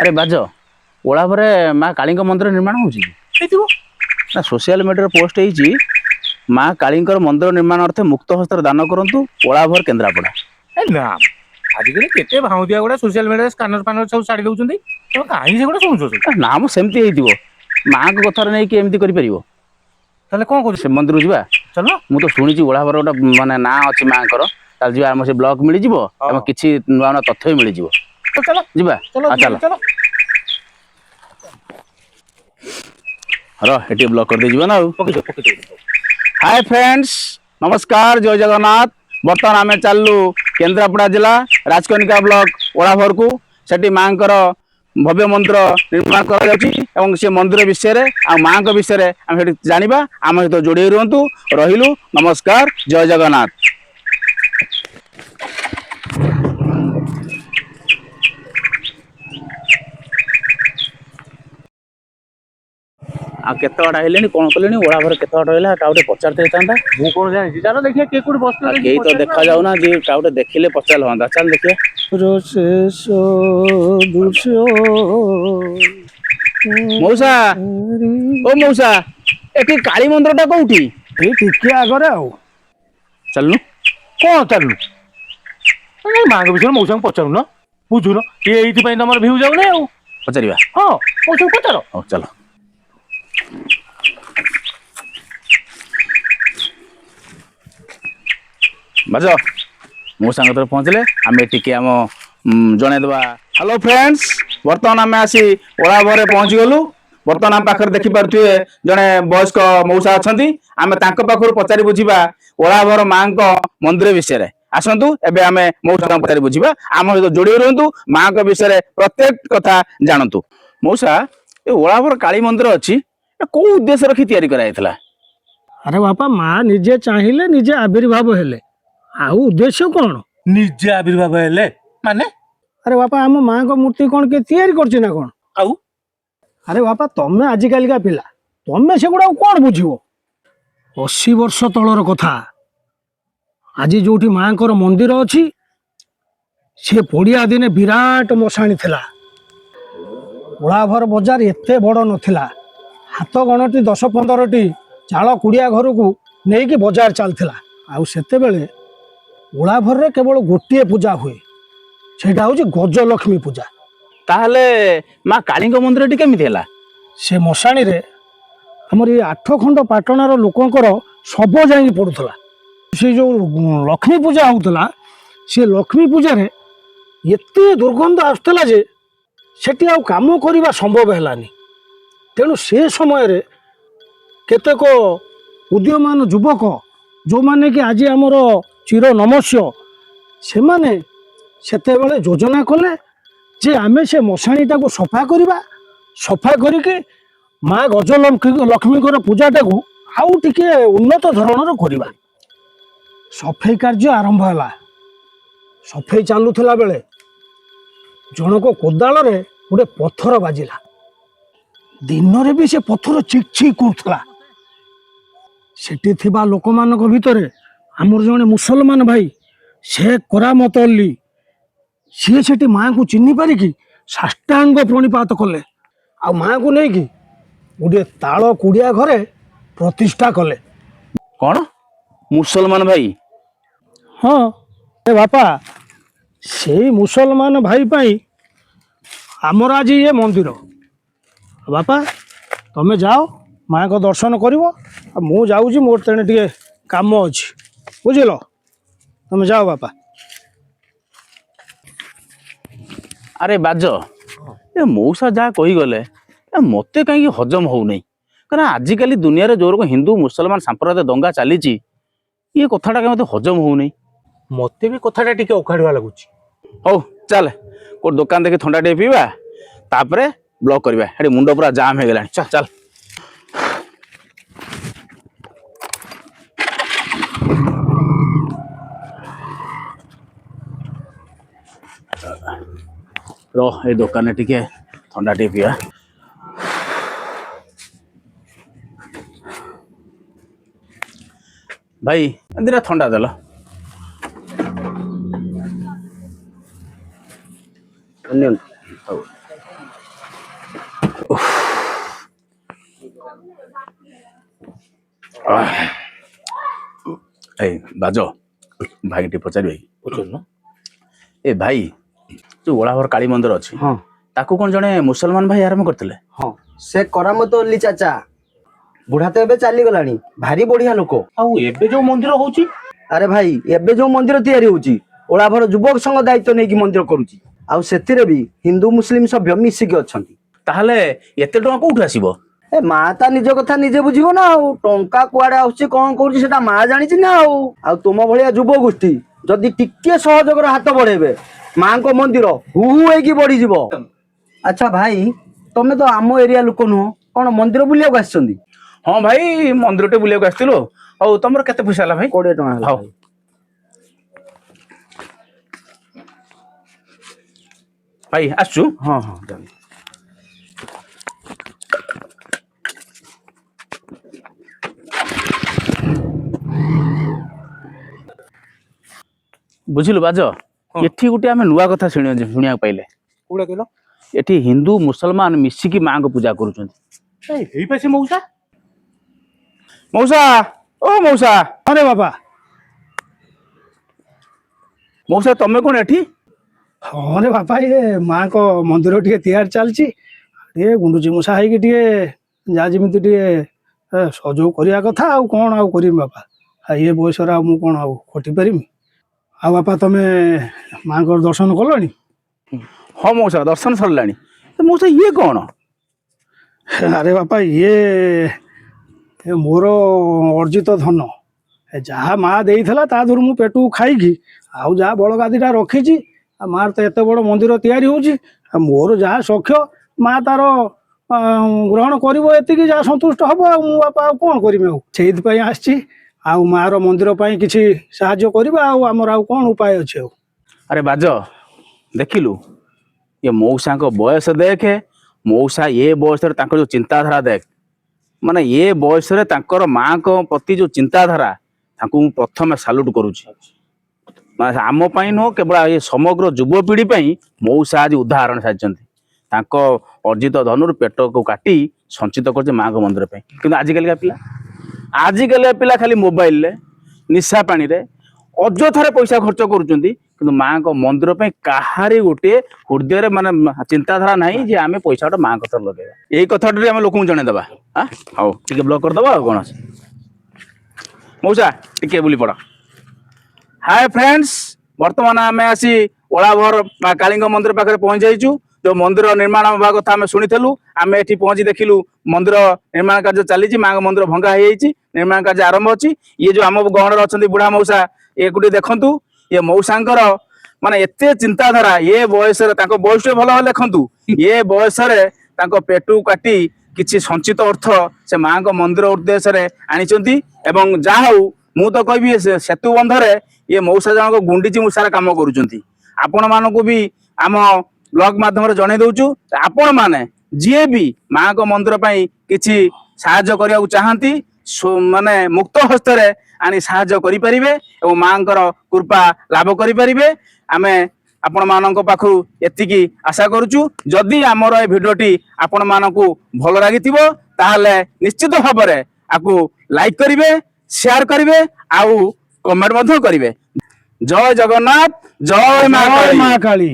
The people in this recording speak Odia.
ଆରେ ବାଜ ଓଳାଭରେ ମା କାଳୀଙ୍କ ମନ୍ଦିର ନିର୍ମାଣ ହଉଛି ନା ସୋସିଆଲ ମିଡ଼ିଆରେ ପୋଷ୍ଟ ହେଇଛି ମା କାଳୀଙ୍କର ମନ୍ଦିର ନିର୍ମାଣ ଅର୍ଥେ ମୁକ୍ତ ହସ୍ତରେ ଦାନ କରନ୍ତୁ ଓଳାଭର କେନ୍ଦ୍ରାପଡ଼ା। ନା ଆଜିକାଲି କେତେ ଭାଉଁଦିଆ ଗୁଡା ସୋସିଆଲ ମିଡ଼ିଆରେ ସ୍କାନର ଫାନର ସବୁ ଛାଡି ଦଉଛନ୍ତି। ତମେ କାହିଁକି ସେଗୁଡା ଶୁଣୁଛ? ନା ମୁଁ ସେମିତି ହେଇଥିବ ମାଙ୍କ କଥାରେ ନେଇକି ଏମିତି କରିପାରିବ। ତାହେଲେ କଣ କରୁଛୁ? ସେ ମନ୍ଦିରକୁ ଯିବା। ଚାଲ। ମୁଁ ତ ଶୁଣିଛି ଓଳାଭର ଗୋଟେ ମାନେ ନାଁ ଅଛି ମାଙ୍କର। ତାହେଲେ ଯିବା ଆମ ସେ ବ୍ଲକ ମିଳିଯିବ ଏବଂ କିଛି ନୂଆ ନୂଆ ତଥ୍ୟ ବି ମିଳିଯିବ। ଚାଲ ଯିବା ଚାଲ ଚାଲ ଚାଲ। ଏଠି ବ୍ଲକ କରିଦେଇ ଯିବା ନା ଆଉ। ପକେଇଦେ। ହାय ଫ୍ରେଣ୍ଡସ୍, ନମସ୍କାର, ଜୟ ଜଗନ୍ନାଥ। ବର୍ତ୍ତମାନ ଆମେ ଚାଲିଲୁ କେନ୍ଦ୍ରାପଡ଼ା ଜିଲ୍ଲା ରାଜକନିକା ବ୍ଲକ ଓଳାଭରକୁ। ସେଠି ମାଙ୍କର ଭବ୍ୟ ମନ୍ଦିର ନିର୍ମାଣ କରାଯାଉଛି ଏବଂ ସେ ମନ୍ଦିର ବିଷୟରେ ଆଉ ମାଙ୍କ ବିଷୟରେ ଆମେ ସେଠି ଜାଣିବା। ଆମ ସହିତ ଯୋଡ଼ି ରୁହନ୍ତୁ। ରହିଲୁ, ନମସ୍କାର, ଜୟ ଜଗନ୍ନାଥ। ଆଉ କେତେ ବାଟ ହେଲେଣି, କଣ କଲେଣି, ଓଳାଭର କେତେ ବାଟ ରହିଲା, କାହାକୁ ଟିକେ ପଚାରିତେ ହେଇଥାନ୍ତା। ମୁଁ କଣ ଜାଣିଛି? ଚାଲ ଦେଖିବା କିଏ କୋଉଠି ବସିଥିବ ଆଉ ଦେଖିକି କେହି ତ ପଚାରିବା ଦେଖା ଆଉ। ଯାଉନାହାନ୍ତି, କାହାକୁ ଟିକେ ଦେଖିଲେ ପଚାରିଲେ ହୁଅନ୍ତା। ଚାଲ ଦେଖିବା। ମଉସା, ଓ ମଉସା, ଏଠି କାଳୀ ମନ୍ଦିର ଟା କୋଉଠି? ଏଇ ଟିକେ ଆଗରେ ଆଉ। ଚାଲୁନୁ। କଣ ଚାଲୁ? ମାଙ୍କ ବିଷୟରେ ମଉସାଙ୍କୁ ପଚାରୁନ, ବୁଝୁନ। ଏଇଥିପାଇଁ ତମର ଭିଉ ଯାଉନି ଆଉ। ପଚାରିବା। ହଁ, ମଉସାଙ୍କୁ ପଚାର। ହଉ ଚାଲ। ବାଜ ମଉସାଙ୍କ କତିରେ ପହଞ୍ଚିଲେ ଆମେ ଟିକେ ଆମ ଜଣେଇଦେବା। ହ୍ୟାଲୋ ଫ୍ରେଣ୍ଡସ୍, ବର୍ତ୍ତମାନ ଆମେ ଆସି ଓଳାଭରେ ପହଞ୍ଚିଗଲୁ। ବର୍ତ୍ତମାନ ଆମ ପାଖରେ ଦେଖିପାରୁଥିବେ ଜଣେ ବୟସ୍କ ମଉସା ଅଛନ୍ତି। ଆମେ ତାଙ୍କ ପାଖରୁ ପଚାରି ବୁଝିବା ଓଳାଭର ମାଙ୍କ ମନ୍ଦିର ବିଷୟରେ। ଆସନ୍ତୁ ଏବେ ଆମେ ମଉସାଙ୍କୁ ପଚାରି ବୁଝିବା। ଆମ ସହିତ ଯୋଡ଼ି ରୁହନ୍ତୁ, ମାଙ୍କ ବିଷୟରେ ପ୍ରତ୍ୟେକ କଥା ଜାଣନ୍ତୁ। ମଉସା, ଏ ଓଳାଭର କାଳୀ ମନ୍ଦିର ଅଛି, କୋଉ ଉଦ୍ଦେଶ୍ୟ ରଖି ତିଆରି କରାଯାଇଥିଲା? ଆରେ ବାପା, ମା ନିଜେ ଚାହିଁଲେ ନିଜେ ଆବିର୍ଭାବ ହେଲେ, ଆଉ ଉଦ୍ଦେଶ୍ୟ କଣ? ନିଜେ ଆବିର୍ଭାବ ହେଲେ ମାନେ? ଆରେ ବାପା, ଆମ ମାଙ୍କ ମୂର୍ତ୍ତି କଣ କିଏ ତିଆରି କରୁଛି ନା କଣ? ଆଉ ଆରେ ବାପା, ତମେ ଆଜିକାଲିକା ପିଲା, ତମେ ସେଗୁଡାକୁ କଣ ବୁଝିବ? 80 ବର୍ଷ ତଳର କଥା। ଆଜି ଯୋଉଠି ମାଙ୍କର ମନ୍ଦିର ଅଛି, ସେ ପଡ଼ିଆ ଦିନେ ବିରାଟ ମଶାଣି ଥିଲା। ଓଳାଭର ବଜାର ଏତେ ବଡ଼ ନଥିଲା। ହାତ ଗଣତି 10-15ଟି ଚାଳ କୁଡ଼ିଆ ଘରକୁ ନେଇକି ବଜାର ଚାଲିଥିଲା। ଆଉ ସେତେବେଳେ ଓଳାଭରରେ କେବଳ ଗୋଟିଏ ପୂଜା ହୁଏ, ସେଇଟା ହେଉଛି ଗଜଲକ୍ଷ୍ମୀ ପୂଜା। ତାହେଲେ ମା କାଳୀଙ୍କ ମନ୍ଦିରଟି କେମିତି ହେଲା? ସେ ମଶାଣିରେ ଆମର ଏଇ 8 ଖଣ୍ଡ ପାଟଣାର ଲୋକଙ୍କର ଶବ ଯାଇକି ପଡ଼ୁଥିଲା। ସେ ଯେଉଁ ଲକ୍ଷ୍ମୀ ପୂଜା ହେଉଥିଲା, ସେ ଲକ୍ଷ୍ମୀ ପୂଜାରେ ଏତେ ଦୁର୍ଗନ୍ଧ ଆସୁଥିଲା ଯେ ସେଠି ଆଉ କାମ କରିବା ସମ୍ଭବ ହେଲାନି। ତେଣୁ ସେ ସମୟରେ କେତେକ ଉଦୀୟମାନ ଯୁବକ, ଯେଉଁମାନେ କି ଆଜି ଆମର ଚିର ନମସ୍ୟ, ସେମାନେ ସେତେବେଳେ ଯୋଜନା କଲେ ଯେ ଆମେ ସେ ମଶାଣିଟାକୁ ସଫା କରିବା। ସଫା କରିକି ମା ଗଜଲକ୍ଷ୍ମୀଙ୍କର ପୂଜାଟାକୁ ଆଉ ଟିକେ ଉନ୍ନତ ଧରଣର କରିବା। ସଫେଇ କାର୍ଯ୍ୟ ଆରମ୍ଭ ହେଲା। ସଫେଇ ଚାଲୁଥିଲା ବେଳେ ଜଣକ କୋଦାଳରେ ଗୋଟେ ପଥର ବାଜିଲା। ଦିନରେ ବି ସେ ପଥର ଚିକ୍ ଚିକ୍ କରୁଥିଲା। ସେଠି ଥିବା ଲୋକମାନଙ୍କ ଭିତରେ ଆମର ଜଣେ ମୁସଲମାନ ଭାଇ, ଶେଖ୍ କରାମତ ଅଲି, ସିଏ ସେଠି ମାଆଙ୍କୁ ଚିହ୍ନି ପାରିକି ସାଷ୍ଟାଙ୍ଗ ପ୍ରଣିପାତ କଲେ। ଆଉ ମାଆଙ୍କୁ ନେଇକି ଗୋଟିଏ ତାଳ କୁଡ଼ିଆ ଘରେ ପ୍ରତିଷ୍ଠା କଲେ। କଣ, ମୁସଲମାନ ଭାଇ? ହଁ ଏ ବାପା, ସେଇ ମୁସଲମାନ ଭାଇ ପାଇଁ ଆମର ଆଜି ଇଏ ମନ୍ଦିର। ବାପା, ତମେ ଯାଅ, ମାଆଙ୍କ ଦର୍ଶନ କରିବ। ଆଉ ମୁଁ ଯାଉଛି, ମୋର ତେଣେ ଟିକେ କାମ ଅଛି, ବୁଝିଲ? ତମେ ଯାଅ ବାପା। ଆରେ ବାଜ, ଏ ମଉସା ଯାହା କହିଗଲେ ମୋତେ କାହିଁକି ହଜମ ହଉନାହିଁ। କାରଣ ଆଜିକାଲି ଦୁନିଆରେ ଯୋଉ ରକମ ହିନ୍ଦୁ ମୁସଲମାନ ସାମ୍ପ୍ରଦାୟ ଦଙ୍ଗା ଚାଲିଛି, ଇଏ କଥାଟା କାହିଁ ମୋତେ ହଜମ ହଉନାହିଁ। ମତେ ବି କଥାଟା ଟିକେ ଅଖାଡୁଆ ଲାଗୁଛି। ହଉ ଚାଲ, କୋଉଠି ଦୋକାନ ଦେଖି ଥଣ୍ଡା ଟିକେ ପିଇବା, ତାପରେ ବ୍ଲକ୍ କରିବା। ଏଠି ମୁଣ୍ଡ ପୁରା ଜାମ୍ ହେଇଗଲାଣି। ଚାଲ। ଏଇ ଦୋକାନରେ ଟିକେ ଥଣ୍ଡା ଟିକେ ପିଇବା। ଭାଇ, ଦିଟା ଥଣ୍ଡା ଦେଲ। ହଉ। ଏଇ ବାଜ ଭାଇ ଟିକେ ପଚାରିବେ କି? ପଚାରୁନ। ଏ ଭାଇ ଯୋଉ ଓଳାଭର କାଳୀ ମନ୍ଦିର ଅଛି ହଁ ତାକୁ କଣ ଜଣେ ମୁସଲମାନ ଭାଇ ଆରମ୍ଭ କରିଥିଲେ? ହଁ ସେ କରାମତ ଅଲି ଚାଚା ବୁଢା ତ ଏବେ ଚାଲିଗଲାଣି, ଭାରି ବଢିଆ ଲୋକ। ଆଉ ଏବେ ଯୋଉ ମନ୍ଦିର ହଉଛି ଆରେ ଭାଇ ଏବେ ଯୋଉ ମନ୍ଦିର ତିଆରି ହଉଛି ଓଳାଭର ଯୁବକ ସଂଘ ଦାୟିତ୍ୱ ନେଇକି ମନ୍ଦିର କରୁଛି, ଆଉ ସେଥିରେ ବି ହିନ୍ଦୁ ମୁସଲିମ ସଭ୍ୟ ମିଶିକି ଅଛନ୍ତି। ତାହେଲେ ଏତେ ଟଙ୍କା କୋଉଠୁ ଆସିବ? ଏ ମା ତା ନିଜ କଥା ନିଜେ ବୁଝିବ ନା, ଆଉ ଟଙ୍କା କୁଆଡେ ଆସୁଛି କଣ କରୁଛି ସେଟା ମା ଜାଣିଛି ନା। ଆଉ ତୁମ ଭଳିଆ ଯୁବ ଗୋଷ୍ଠୀ ଯଦି ଟିକେ ସହଯୋଗର ହାତ ବଢେଇବେ ମାଙ୍କ ମନ୍ଦିର ହୁ ହୁ ହେଇକି ବଢିଯିବ। ଆଚ୍ଛା ଭାଇ, ତମେ ତ ଆମ ଏରିଆ ଲୋକ ନୁହଁ, କଣ ମନ୍ଦିର ବୁଲିବାକୁ ଆସିଛନ୍ତି? ହଁ ଭାଇ ମନ୍ଦିରଟେ ବୁଲିବାକୁ ଆସିଥିଲୁ। ଆଉ ତମର କେତେ ପଇସା ହେଲା ଭାଇ? 20 ଟଙ୍କା ହେଲା ହଉ। ଭାଇ। ଭାଇ ଆସୁଛୁ। ହଁ ହଁ ଜାଣି। ବୁଝିଲୁ ବାଜ, ଏଠି ଗୋଟେ ଆମେ ନୂଆ କଥା ଶୁଣିବାକୁ ପାଇଲେ। କୋଉଟା କହିଲ? ଏଠି ହିନ୍ଦୁ ମୁସଲମାନ ମିଶିକି ମାଙ୍କୁ ପୂଜା କରୁଛନ୍ତି। ହେଇପା ସେ ମଉସା। ମଉସା, ଓ ମଉସା। ଆରେ ବାବା, ମଉସା ତମେ କଣ ଏଠି? ହଁ ରେ ବାପା, ଇଏ ମାଙ୍କ ମନ୍ଦିର ଟିକେ ତିଆରି ଚାଲିଛି, ଟିକେ ଗୁଣ୍ଡୁଚି ମୂଷା ହେଇକି ଟିକେ ଯାହା ଯେମିତି ଟିକେ ସହଯୋଗ କରିବା କଥା। ଆଉ କଣ ଆଉ କରିବି ବାପା, ଆଉ ଇଏ ବୟସରେ ଆଉ ମୁଁ କଣ ଆଉ ଖଟି ପାରିବି? ଆଉ ବାପା ତମେ ମାଙ୍କର ଦର୍ଶନ କଲଣି? ହଁ ମଉସା ଦର୍ଶନ ସରିଲାଣି। ମଉସା ଇଏ କଣ? ଆରେ ବାପା, ଇଏ ମୋର ଅର୍ଜିତ ଧନ। ଯାହା ମା ଦେଇଥିଲା ତା ଦେହରୁ ମୁଁ ପେଟକୁ ଖାଇକି ଆଉ ଯାହା ବଳଗାଦିଟା ରଖିଛି। ଆଉ ମାର ତ ଏତେ ବଡ଼ ମନ୍ଦିର ତିଆରି ହଉଛି, ଆଉ ମୋର ଯାହା ସଖ୍ୟ ମା ତାର ଗ୍ରହଣ କରିବ, ଏତିକି ଯାହା ସନ୍ତୁଷ୍ଟ ହବ। ଆଉ ମୁଁ ବାପା ଆଉ କଣ କରିବି? ଆଉ ସେଇଥିପାଇଁ ଆସିଛି, ଆଉ ମାର ମନ୍ଦିର ପାଇଁ କିଛି ସାହାଯ୍ୟ କରିବା। ଆଉ ଆମର ଆଉ କଣ ଉପାୟ ଅଛି? ଆଉ ଆରେ ବାଜ, ଦେଖିଲୁ ଏ ମଉସାଙ୍କ ବୟସ ଦେଖେ। ମଉସା ଏ ବୟସରେ ତାଙ୍କର ଯୋଉ ଚିନ୍ତାଧାରା ଦେଖ, ମାନେ ଏ ବୟସରେ ତାଙ୍କର ମାଙ୍କ ପ୍ରତି ଯୋଉ ଚିନ୍ତାଧାରା, ତାଙ୍କୁ ମୁଁ ପ୍ରଥମେ ସାଲ୍ୟୁଟ କରୁଛି। ମାନେ ଆମ ପାଇଁ ନୁହଁ, କେବଳ ଏ ସମଗ୍ର ଯୁବପିଢ଼ି ପାଇଁ ମଉସା ଆଜି ଉଦାହରଣ ସାଜିଛନ୍ତି। ତାଙ୍କ ଅର୍ଜିତ ଧନରୁ ପେଟକୁ କାଟି ସଞ୍ଚିତ କରୁছে ମାଙ୍କ ମନ୍ଦିର ପାଇଁ। କିନ୍ତୁ ଆଜିକାଲିକା ପିଲା ଖାଲି ମୋବାଇଲରେ, ନିଶା ପାଣିରେ ଅଯଥାରେ ପଇସା ଖର୍ଚ୍ଚ କରୁଛନ୍ତି। କିନ୍ତୁ ମାଙ୍କ ମନ୍ଦିର ପାଇଁ କାହାରି ଗୋଟିଏ ହୃଦୟରେ ମାନେ ଚିନ୍ତାଧାରା ନାହିଁ ଯେ ଆମେ ପଇସାଟା ମାଙ୍କ କଥାରେ ଲଗେଇବା। ଏଇ କଥାଟି ଆମେ ଲୋକଙ୍କୁ ଜଣେଇଦବା। ହଉ ଟିକେ ବ୍ଲକ୍ କରିଦବା। ଆଉ କଣ ଅଛି? ମଉସା ଟିକେ ବୁଲି ପଡ଼। ହାଏ ଫ୍ରେଣ୍ଡସ୍, ବର୍ତ୍ତମାନ ଆମେ ଆସି ଓଳାଭର ମା କାଳୀଙ୍କ ମନ୍ଦିର ପାଖରେ ପହଞ୍ଚି ଯାଇଛୁ। ଯୋଉ ମନ୍ଦିର ନିର୍ମାଣ ହେବା କଥା ଆମେ ଶୁଣିଥିଲୁ, ଆମେ ଏଠି ପହଞ୍ଚି ଦେଖିଲୁ ମନ୍ଦିର ନିର୍ମାଣ କାର୍ଯ୍ୟ ଚାଲିଛି। ମାଙ୍କ ମନ୍ଦିର ଭଙ୍ଗା ହେଇଯାଇଛି, ନିର୍ମାଣ କାର୍ଯ୍ୟ ଆରମ୍ଭ ଅଛି। ଇଏ ଯୋଉ ଆମ ଗହଣରେ ଅଛନ୍ତି ବୁଢା ମଉସା, ଏକୁ ଟିକେ ଦେଖନ୍ତୁ। ଏ ମଉସାଙ୍କର ମାନେ ଏତେ ଚିନ୍ତାଧାରା, ଏ ବୟସରେ ତାଙ୍କ ବୟସ ଭଲ ହେଲେ ଦେଖନ୍ତୁ, ଏ ବୟସରେ ତାଙ୍କ ପେଟକୁ କାଟି କିଛି ସଞ୍ଚିତ ଅର୍ଥ ସେ ମାଙ୍କ ମନ୍ଦିର ଉଦ୍ଦେଶ୍ୟରେ ଆଣିଛନ୍ତି। ଏବଂ ଯାହା ହଉ, ମୁଁ ତ କହିବି ସେତୁ ବନ୍ଧରେ ଇଏ ମଉସା ଜଣକ ଗୁଣ୍ଡିଚି ମୂଷାର କାମ କରୁଛନ୍ତି। ଆପଣମାନଙ୍କୁ ବି ଆମ ବ୍ଲଗ ମାଧ୍ୟମରେ ଜଣେଇ ଦଉଛୁ, ଆପଣମାନେ ଯିଏ ବି ମାଙ୍କ ମନ୍ଦିର ପାଇଁ କିଛି ସାହାଯ୍ୟ କରିବାକୁ ଚାହାନ୍ତି, ମାନେ ମୁକ୍ତ ହସ୍ତରେ ଆଣି ସାହାଯ୍ୟ କରିପାରିବେ ଏବଂ ମାଙ୍କର କୃପା ଲାଭ କରିପାରିବେ। ଆମେ ଆପଣମାନଙ୍କ ପାଖରୁ ଏତିକି ଆଶା କରୁଛୁ। ଯଦି ଆମର ଏ ଭିଡ଼ିଓଟି ଆପଣମାନଙ୍କୁ ଭଲ ଲାଗିଥିବ, ତାହେଲେ ନିଶ୍ଚିତ ଭାବରେ ଆକୁ ଲାଇକ୍ କରିବେ, ସେୟାର କରିବେ, ଆଉ କମେଣ୍ଟ ମଧ୍ୟ କରିବେ। ଜୟ ଜଗନ୍ନାଥ, ଜୟ ମା ଜୟ କାଳୀ। ମା କାଳୀ।